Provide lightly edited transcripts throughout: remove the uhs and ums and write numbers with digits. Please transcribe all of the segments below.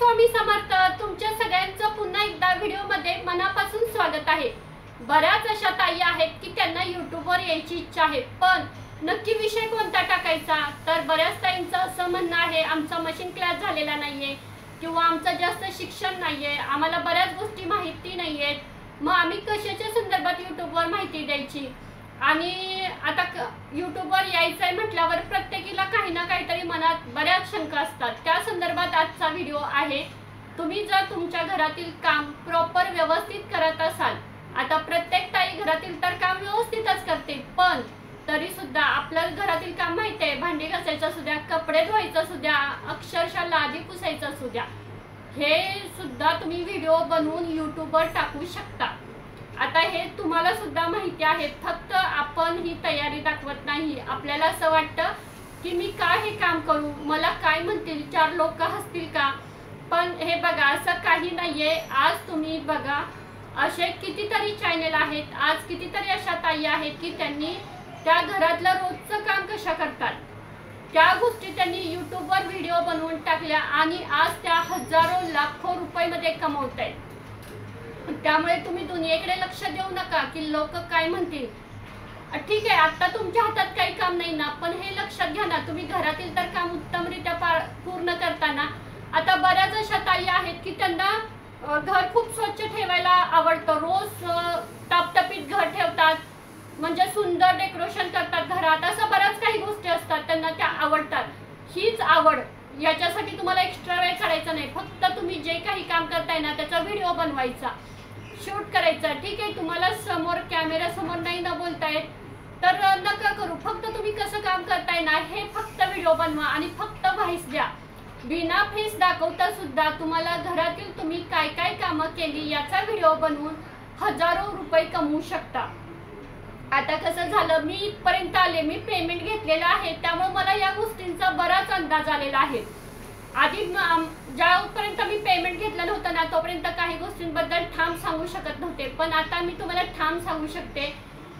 स्वामी समर्थ. तुमच्या सगळ्यांचं पुन्हा एकदा व्हिडिओमध्ये मनापासून स्वागत आहे. बऱ्याच अशा ताई आहेत की त्यांना यूट्यूबवर यायची इच्छा आहे, पण नक्की विषय कोणता टाकायचा. तर बऱ्याच ताईंचं असं म्हणणं आहे, आमचा मशीन क्लास झालेला नाहीये किंवा आमचं जास्त शिक्षण नाहीये, आम्हाला बऱ्याच गोष्टी माहिती नाहीयेत, मग आम्ही कशाच्या संदर्भात यूट्यूबवर माहिती द्यायची. आणि आता यूट्यूबवर यायचं आहे म्हटल्यावर प्रत्येकीला काही ना काहीतरी मनात बऱ्याच शंका असतात. त्या संदर्भात आजचा व्हिडिओ आहे. तुम्ही जर तुमच्या घरातील काम प्रॉपर व्यवस्थित करत असाल, आता प्रत्येक ताई घरातील तर काम व्यवस्थितच करते, पण तरी सुद्धा आपलं घरातील काम माहिती आहे, भांडी घासायचं असू द्या, कपडे धुवायचं असू द्या, अक्षरशः लादी पुसायचं असू द्या, हे सुद्धा तुम्ही व्हिडिओ बनवून यूट्यूबवर टाकू शकता. आता हे तुम्हाला सुद्धा माहिती आहे, फक्त आपण ही तयारी दाखवत नाही. आपल्याला असं वाटतं की मी काय हे काम करू, मला काय म्हणतील, चार लोक हसतील का, पण हे बघा असं काही नाहीये. आज तुम्ही बघा असे कितीतरी चॅनल आहेत, आज कितीतरी अशा ताई आहेत की त्यांनी त्या घरातलं रोजचं काम कशा करतात त्या गोष्टी त्यांनी यूट्यूबवर व्हिडिओ बनवून टाकल्या आणि आज त्या हजारो लाखो रुपयामध्ये कमवत आहेत. त्यामुळे तुम्ही दुनियेकडे लक्ष देऊ नका की लोक काय म्हणतील. ठीक आहे, आता तुमच्या हातात काही काम नाही ना, पण हे लक्षात घ्या ना, तुम्ही घरातील तर काम उत्तमरित्या पूर्ण करताना. आता बऱ्याच अशा ताई आहेत की त्यांना घर खूप स्वच्छ ठेवायला आवडतं, रोज टापटपीत घर ठेवतात, म्हणजे सुंदर डेकोरेशन करतात घरात, असं बऱ्याच काही गोष्टी असतात त्यांना त्या आवडतात. हीच आवड, याच्यासाठी तुम्हाला एक्स्ट्रा वेळ काढायचा नाही, फक्त तुम्ही जे काही काम करताय ना त्याचा व्हिडिओ बनवायचा, शूट करायचा. ठीक आहे, तुम्हाला समोर कॅमेरा समोर नाही ना बोलतायत तर नका करू, फक्त तुम्ही कसं काम करताय ना हे फक्त व्हिडिओ बनवा आणि फक्त व्हॉइस द्या. बिना फेस दाखवता सुद्धा तुम्हाला घरातील तुम्ही काय काय कामं केली याचा व्हिडिओ बनवून हजारो रुपये कमवू शकता. आता कसं झालं, मी इथपर्यंत आले, मी पेमेंट घेतलेलं आहे, त्यामुळे मला या गोष्टींचा बराच अंदाज आलेला आहे. आधी ज्यापर्यंत मी पेमेंट घेतलं नव्हतं ना तोपर्यंत काही गोष्टींबद्दल ठाम सांगू शकत नव्हते, पण आता मी तुम्हाला ठाम सांगू शकते.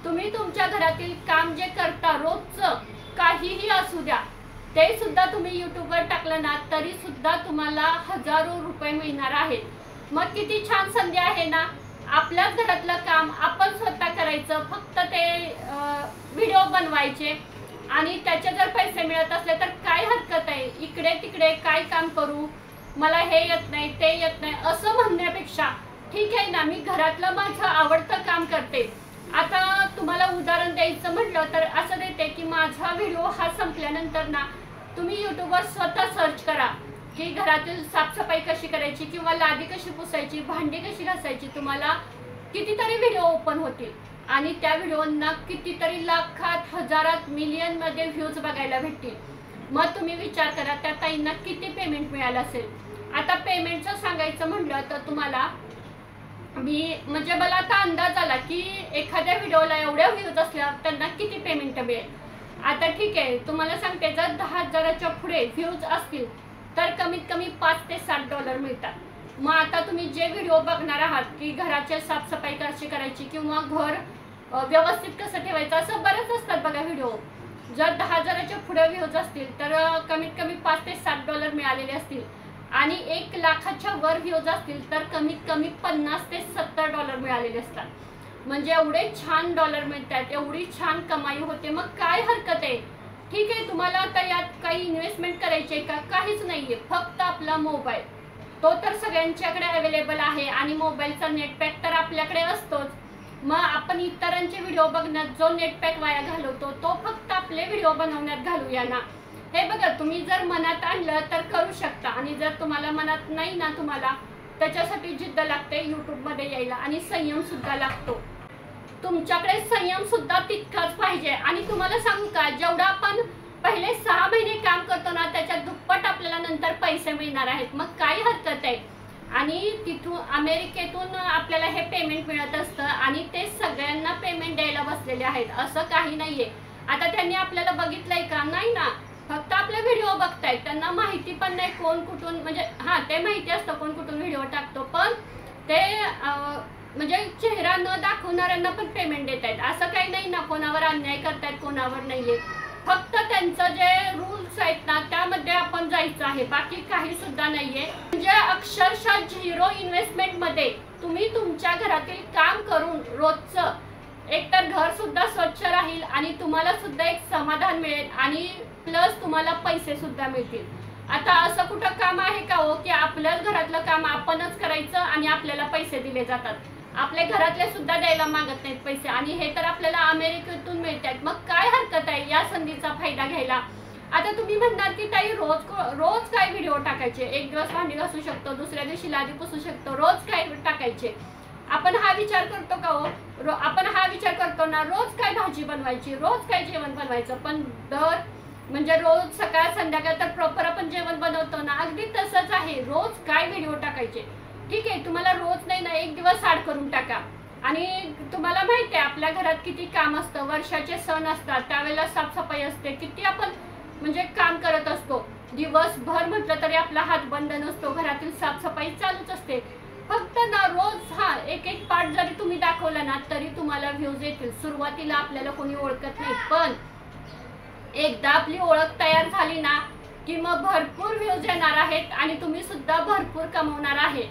तुम्ही तुमच्या घरातील काम जे करता रोजचं काहीही असू द्या, ते सुद्धा तुम्ही यूट्यूबवर टाकलं ना तरी सुद्धा तुम्हाला हजारो रुपये मिळणार आहेत. मग किती छान संधी आहे ना, आपल्याच घरातलं काम आपण स्वतः करायचं, फक्त ते व्हिडिओ बनवायचे आणि त्याचे जर पैसे मिळत असले तर काय हरकत आहे. इकडे तिकडे काय काम करू, मला हे येत नाही ते येत नाही असं म्हणण्यापेक्षा ठीक आहे ना, मी घरातलं माझं आवडतं काम करते. आता तुम्हाला उदाहरण द्यायचं म्हटलं तर असं देते की माझा व्हिडिओ हा संपल्यानंतर ना तुम्ही यूट्यूबवर स्वतः सर्च करा की घरातील साफसफाई कशी करायची किंवा लादी कशी पुसायची, भांडी कशी घासायची. तुम्हाला कितीतरी व्हिडिओ ओपन होतील आणि त्या व्हिडिओंना कितीतरी लाखात, हजारात, मिलियन मध्ये व्ह्यूज बघायला भेटतील. मग तुम्ही विचार करा त्या ताईंना किती पेमेंट मिळालं असेल. आता पेमेंटचं सांगायचं म्हटलं तर तुम्हाला म्हणजे मला आता अंदाज आला की एखाद्या व्हिडिओला एवढ्या व्ह्यूज असल्यावर त्यांना किती पेमेंट मिळेल. आता ठीक आहे, तुम्हाला सांगते, जर 10,000च्या पुढे व्ह्यूज असतील तर कमीत कमी $5 ते $7 मिळतात. मग आता तुम्ही जे व्हिडिओ बघणार आहात की घराची साफसफाई कशी करायची किंवा घर व्यवस्थित कसं ठेवायचं, असं बरेच असतात बघा व्हिडिओ. जर 10,000च्या पुढे व्ह्यूज असतील तर कमीत कमी $5 ते $7 मिळालेले असतील आणि 1 लाखाच्या वर व्ह्यूज असतील तर कमीत कमी $50 ते $70 मिळालेले असतात. म्हणजे एवढे छान डॉलर मिळतात, एवढी छान कमाई होते. मग काय हरकत आहे. ठीक आहे, तुम्हाला आता यात काही इन्व्हेस्टमेंट करायची आहे का, काहीच नाहीये, फक्त आपला मोबाईल, तो तर सगळ्यांच्याकडे अवेलेबल आहे आणि मोबाईलचा नेट पॅक तर आपल्याकडे असतोच. मग आपण इतरांचे व्हिडिओ बघण्यात जो नेट पॅक वाया घालवतो तो फक्त आपले व्हिडिओ बनवण्यात घालूया ना. हे बघा, तुम्ही जर मनात आणलं तर करू शकता आणि जर तुम्हाला मनात नाही ना, तुम्हाला त्याच्यासाठी जिद्द लागते यूट्यूबमध्ये यायला आणि संयम सुद्धा लागतो. तुमच्याकडे संयम सुद्धा तितकाच पाहिजे. आणि तुम्हाला सांगू का, जेवढा आपण पहिले 6 महिने काम करतो ना त्याच्या दुप्पट आपल्याला नंतर पैसे मिळणार आहेत. मग काय हरकत आहे. आणि तिथून अमेरिकेतून आपल्याला हे पेमेंट मिळत असतं आणि ते सगळ्यांना पेमेंट द्यायला बसलेले आहेत, असं काही नाहीये. आता त्यांनी आपल्याला बघितलंय का, नाही ना, फक्त आपले व्हिडिओ बघतायत, त्यांना माहिती पण नाही कोण कुठून, म्हणजे ते माहिती असतं कोण कुठून व्हिडिओ टाकतो, पण ते म्हणजे चेहरा न दाखवणाऱ्यांना पण पेमेंट देत आहेत. असं काही नाही ना कोणावर अन्याय करतायत, कोणावर नाहीये. फक्त त्यांचं जे रूल्स आहेत ना त्यामध्ये आपण जायचं आहे, बाकी काही सुद्धा नाहीये. म्हणजे अक्षरशः 0 इन्व्हेस्टमेंटमध्ये तुम्ही तुमच्या घरातील काम करून रोजचं एकतर घर सुद्धा स्वच्छ राहील आणि तुम्हाला सुद्धा एक समाधान मिळेल आणि प्लस तुम्हाला पैसे सुद्धा मिळतील। आता असं कुठं काम आहे का हो की आपल्याच घरातलं काम आपणच करायचं आणि आपल्याला पैसे दिले जातात? आपल्या घरातले सुद्धा द्यायला मागत नाहीत पैसे, आणि हे तर आपल्याला अमेरिकेतून मिळतात। मग काय हरकत आहे या संधीचा फायदा घ्यायला? आता तुम्ही म्हणणार की ताई रोज काय व्हिडिओ टाकायचे? एक दिवस भांडी घासू शकतो, दुसऱ्या दिवशी लादी पुसू शकतो, रोज काय टाकायचे? आपण हा विचार करतो का हो? आपण हा विचार करतो ना, रोज काय भाजी बनवायची, रोज काय जेवण बनवायचं? पण म्हणजे रोज सकाळ संध्याकाळ तर प्रॉपर आपण जेवण बनवतो ना, अगदी तसंच आहे। रोज काय व्हिडिओ टाकायचे? ठीक आहे, तुम्हाला रोज नाही ना, एक दिवस आड करून टाका। आणि तुम्हाला माहिती आहे आपल्या घरात किती काम असतं, वर्षाचे सण असतात त्यावेळेला साफसफाई असते, किती आपण म्हणजे काम करत असतो। दिवसभर म्हटलं तरी आपला हात बंद नसतो, घरातील साफसफाई चालूच असते। फक्त ना रोज एक पार्ट जरी तुम्ही दाखवला ना तरी तुम्हाला व्ह्यूज येतील। सुरुवातीला आपल्याला कोणी ओळखत नाही, पण एकदा आपली ओळख तयार झाली ना की मग भरपूर व्ह्यूज येणार आहेत आणि तुम्ही सुद्धा भरपूर कमवणार आहे।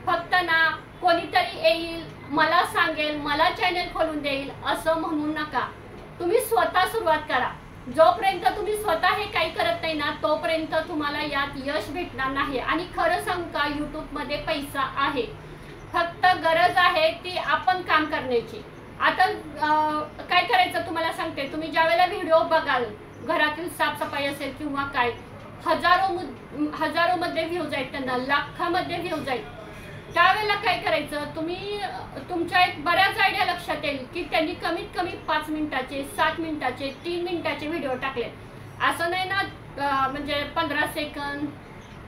फक्त ना कोणीतरी येईल, मला सांगेल, मला चॅनल खोलून देईल असं म्हणू नका। तुम्ही स्वतः सुरुवात करा। जोपर्यंत तुम्ही स्वतः हे काही करत नाही ना तोपर्यंत तुम्हाला यात यश भेटणार नाही। आणि खरं सांगू का, यूट्यूबमध्ये पैसा आहे, फक्त गरज आहे ती आपण काम करण्याची। आता काय करायचं तुम्हाला सांगते, तुम्ही ज्यावेळेला व्हिडिओ बघाल, घरातील साफसफाई असेल किंवा काय, हजारो मध्ये व्ह्यूज आहेत, त्यांना लाखामध्ये व्ह्यूज आहेत, त्यावेळेला काय करायचं, तुम्ही तुमच्या एक बऱ्याच आयडिया लक्षात येईल की त्यांनी कमीत कमी 5 मिनिटाचे, 7 मिनिटाचे, 3 मिनिटाचे व्हिडिओ टाकले। असं नाही ना म्हणजे 15 सेकंद,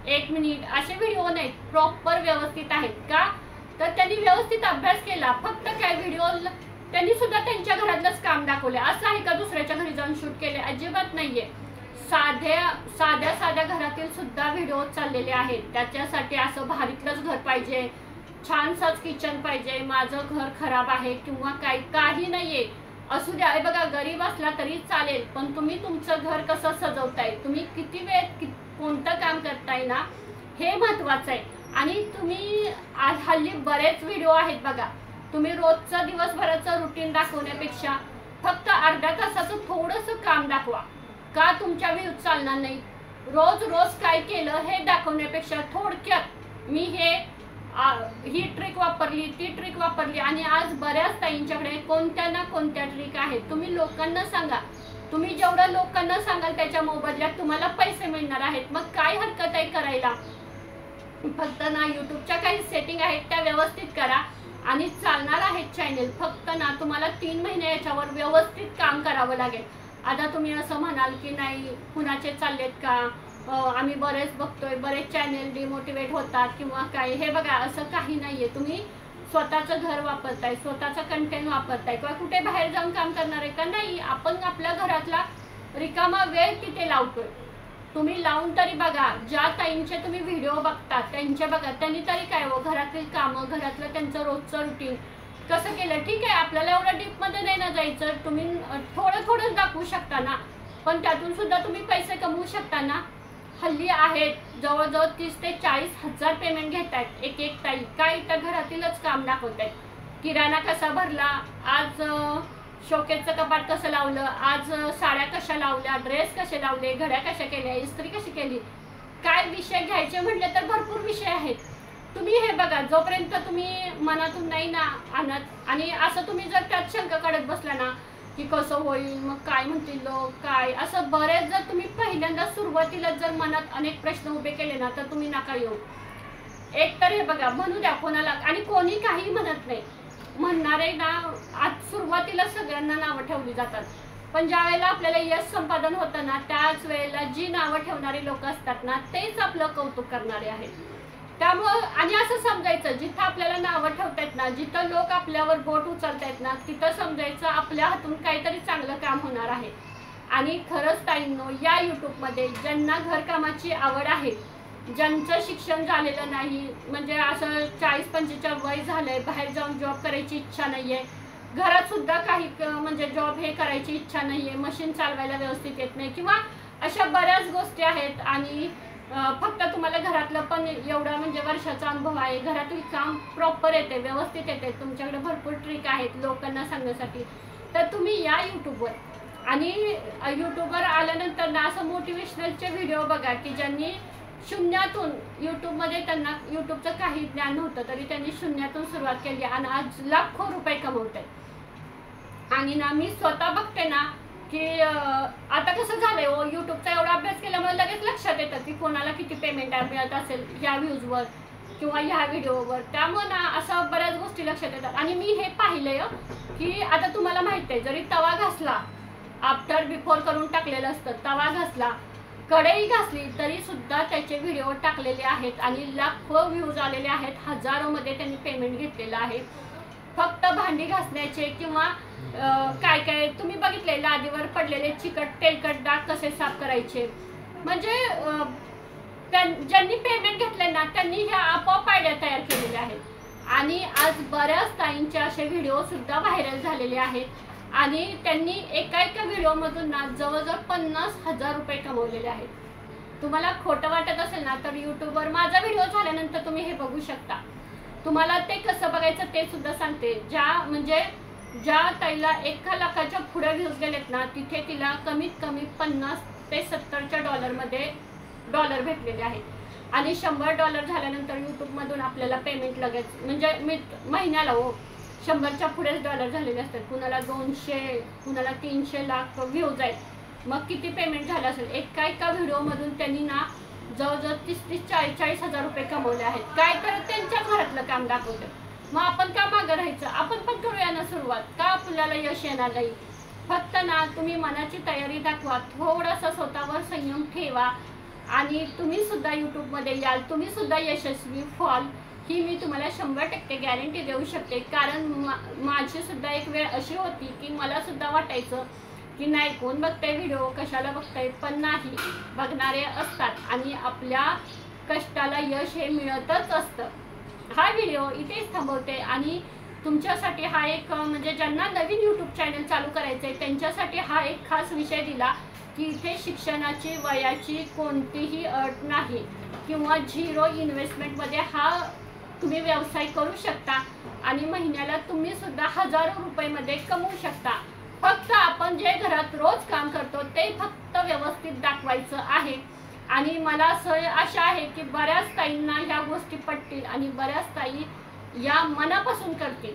1 मिनिट असे व्हिडिओ नाहीत, प्रॉपर व्यवस्थित आहेत का? तर त्यांनी व्यवस्थित अभ्यास केला। फक्त काय व्हिडिओ त्यांनी सुद्धा त्यांच्या घरातलंच काम दाखवले। असं आहे का दुसऱ्याच्या घरी जाऊन शूट केले? अजिबात नाहीये। साध्या घरातील सुद्धा व्हिडिओ चाललेले आहेत। त्याच्यासाठी असं भारीतलंच घर पाहिजे, छानसंच किचन पाहिजे, माझं घर खराब आहे किंवा काही नाहीये, असू द्या। बघा, गरीब असला तरी चालेल, पण तुम्ही तुमचं घर कसं सजवताय, तुम्ही किती वेळ कोणतं काम करताय ना, हे महत्वाचं आहे। आणि तुम्ही हल्ली बरेच व्हिडिओ आहेत बघा, तुम्ही रोजचं दिवसभराचं रुटीन दाखवण्यापेक्षा फक्त अर्ध्या तासाचं थोडंसं काम दाखवा। का तुमच्या व्ह्यूज चालणार नाही? रोज काय केलं हे दाखवण्यापेक्षा थोडक्यात मी ही ट्रिक वापरली, ती ट्रिक वापरली, आणि आज बऱ्याच ताईंच्याकडे कोणत्या ना कोणत्या ट्रिक आहेत। तुम्ही लोकांना सांगा, तुम्ही जेवढं लोकांना सांगाल त्याच्या मोबदल्यात तुम्हाला पैसे मिळणार आहेत। मग काय हरकत आहे करायला? फक्त ना यूट्यूबच्या काही सेटिंग आहेत त्या व्यवस्थित करा आणि चालणार आहे चॅनल। फक्त ना तुम्हाला 3 महिने याच्यावर व्यवस्थित काम करावं लागेल। आता तुम्ही असं म्हणाल की नाही कुणाचे चाललेत का, आम्ही बरेच बघतोय, बरेच चॅनल डिमोटिवेट होतात किंवा काय, हे बघा असं काही नाहीये। तुम्ही स्वतःचं घर वापरताय, स्वतःचा कंटेंट वापरताय किंवा कुठे बाहेर जाऊन काम करणार आहे का? नाही, आपण आपल्या घरातला रिकामा वेळ तिथे लावतोय। तुम्ही लावून तरी बघा, ज्या ताईंचे तुम्ही व्हिडिओ बघता त्यांचे बघा, त्यांनी तरी काय हो घरातील कामं, घरातलं त्यांचं रोजचं रुटीन कसं केलं? ठीक आहे, आपल्याला एवढं डीपमध्ये नाही ना जायचं, तुम्ही थोडं दाखवू शकता ना, पण त्यातून सुद्धा तुम्ही पैसे कमवू शकता ना। हल्ली आहेत जवळजवळ 30 ते 40 हजार पेमेंट घेत आहेत एक ताई, काय तर घरातीलच काम दाखवत आहेत। किराणा कसा भरला, आज शोकेसचं कपाट कसं लावलं, आज साड्या कशा लावल्या, ड्रेस कसे लावले, घड्या कशा केल्या, इस्त्री कशी केली, काय विषय घ्यायचे म्हटले तर भरपूर विषय आहेत। तुम्ही हे बघा, जोपर्यंत तुम्ही मनातून नाही ना आणत, आणि असं तुम्ही जर त्यात शंका काढत बसला ना की कसं होईल, मग काय म्हणतील लोक, काय असं बरेच जर तुम्ही पहिल्यांदा सुरुवातीला जर मनात अनेक प्रश्न उभे केले ना तर तुम्ही नका येऊ। एक तर हे बघा, म्हणू द्या कोणाला, आणि कोणी काही म्हणत नाही, म्हणणारे ना आज सुरुवातीला सगळ्यांना नावं ठेवली जातात, पण ज्या वेळेला आपल्याला यश संपादन होतं ना त्याच वेळेला जी नावं ठेवणारी लोक असतात ना तेच आपलं कौतुक करणारे आहेत। त्यामुळं आणि असं समजायचं, जिथं आपल्याला नावं ठेवतायत ना, जिथं लोक आपल्यावर बोट उचलतायत ना, तिथं समजायचं आपल्या हातून काहीतरी चांगलं काम होणार आहे। आणि खरंच ताईंनो, या यूट्यूबमध्ये ज्यांना घरकामाची आवड आहे, ज्यांचं शिक्षण झालेलं नाही, म्हणजे असं 40-45 वय झालंय, बाहेर जाऊन जॉब करायची इच्छा नाहीये, घरात सुद्धा काही म्हणजे जॉब हे करायची इच्छा नाहीये, मशीन चालवायला व्यवस्थित येत नाही किंवा अशा बऱ्याच गोष्टी आहेत, आणि फक्त तुम्हाला घरातलं पण एवढा म्हणजे वर्षाचा अनुभव आहे, घरातील काम प्रॉपर येते, व्यवस्थित येते, तुमच्याकडे भरपूर ट्रिक आहेत लोकांना सांगण्यासाठी, तर तुम्ही या यूट्यूबवर. आणि यूट्यूबवर आल्यानंतर ना असं मोटिवेशनलचे व्हिडिओ बघा की ज्यांनी शून्यातून यूट्यूबमध्ये, त्यांना यूट्यूबचं काही ज्ञान नव्हतं तरी त्यांनी शून्यातून सुरुवात केली आणि आज लाखो रुपये कमवत आहेत. आणि ना मी स्वतः बघते ना की आता कसं झालंय हो, यूट्यूबचा एवढा अभ्यास केल्यामुळे लगेच लक्षात येतं की कोणाला किती पेमेंट मिळत असेल ह्या व्ह्यूजवर किंवा ह्या व्हिडिओवर. त्यामुळे ना असं बऱ्याच गोष्टी लक्षात येतात. आणि मी हे पाहिलंय की आता तुम्हाला माहिती आहे, जरी तवा घासला, आफ्टर बिफोर करून टाकलेलं असतं, तवा घासला, कढई घासली तरी सुद्धा त्याचे व्हिडिओ टाकलेले आहेत आणि लाखो व्ह्यूज आलेले आहेत, हजारोमध्ये त्यांनी पेमेंट घेतलेलं आहे. फक्त भांडी घासण्याचे किंवा काय काय तुम्ही बघितले लादीवर पडलेले चिकट तेलकट डाग कसे साफ करायचे, म्हणजे ज्यांनी पेमेंट घेतले ना त्यांनी ह्या आपोआप आयडिया तयार केलेल्या आहेत. आणि आज बऱ्याच ताईंचे असे व्हिडिओ सुद्धा व्हायरल झालेले आहेत आणि त्यांनी एका व्हिडिओमधून ना जवळजवळ 50,000 रुपये कमवलेले आहेत. तुम्हाला खोटं वाटत असेल ना तर यूट्यूबवर माझा व्हिडिओ झाल्यानंतर तुम्ही हे बघू शकता. तुम्हाला ते कसं बघायचं ते सुद्धा सांगते. ज्या ताईला 1 लाखाच्या पुढे व्ह्यूज गेलेत ना तिथे तिला कमीत कमी 50 ते 70च्या डॉलर भेटलेले आहेत. आणि $100 झाल्यानंतर यूट्यूबमधून आपल्याला पेमेंट लगेच म्हणजे महिन्याला हो 100च्या पुढेच डॉलर झालेले असतात. कुणाला 200, कुणाला 300 लाख व्ह्यूज आहेत. मग किती पेमेंट झालं असेल. एका व्हिडिओमधून त्यांनी ना जवळजवळ 30-40 हजार रुपये कमवले आहेत. काय तर त्यांच्या घरातलं काम दाखवतं. मग आपण का मागं राहायचं, आपण पण करूया ना सुरुवात. का आपल्याला यश येणार नाही. फक्त ना तुम्ही मनाची तयारी दाखवा, थोडासा स्वतःवर संयम ठेवा आणि तुम्ही सुद्धा यूट्यूबमध्ये याल, तुम्ही सुद्धा यशस्वी व्हाल ही मी तुम्हाला 100% गॅरंटी देऊ शकते. कारण माझी सुद्धा एक वेळ अशी होती की मला सुद्धा वाटायचं की नाही कोण बघताय व्हिडिओ, कशाला बघताय, पण नाही, बघणारे असतात आणि आपल्या कष्टाला यश हे मिळतच असतं. हा व्हिडिओ इथेच थांबवते आणि तुमच्यासाठी हा एक म्हणजे ज्यांना नवीन यूट्यूब चॅनल चालू करायचं आहे त्यांच्यासाठी हा एक खास विषय दिला की इथे शिक्षणाची वयाची कोणतीही अट नाही किंवा 0 इन्व्हेस्टमेंटमध्ये हा तुम्ही व्यवसाय करू शकता आणि महिन्याला तुम्ही सुद्धा हजारो रुपयामध्ये कमवू शकता. फक्त आपण जे घरात रोज काम करतो ते फक्त व्यवस्थित दाखवायचं आहे. आणि मला आशा आहे की बऱ्याच ताईंना ह्या गोष्टी पटतील आणि बऱ्याच ताई या मनापासून करतील.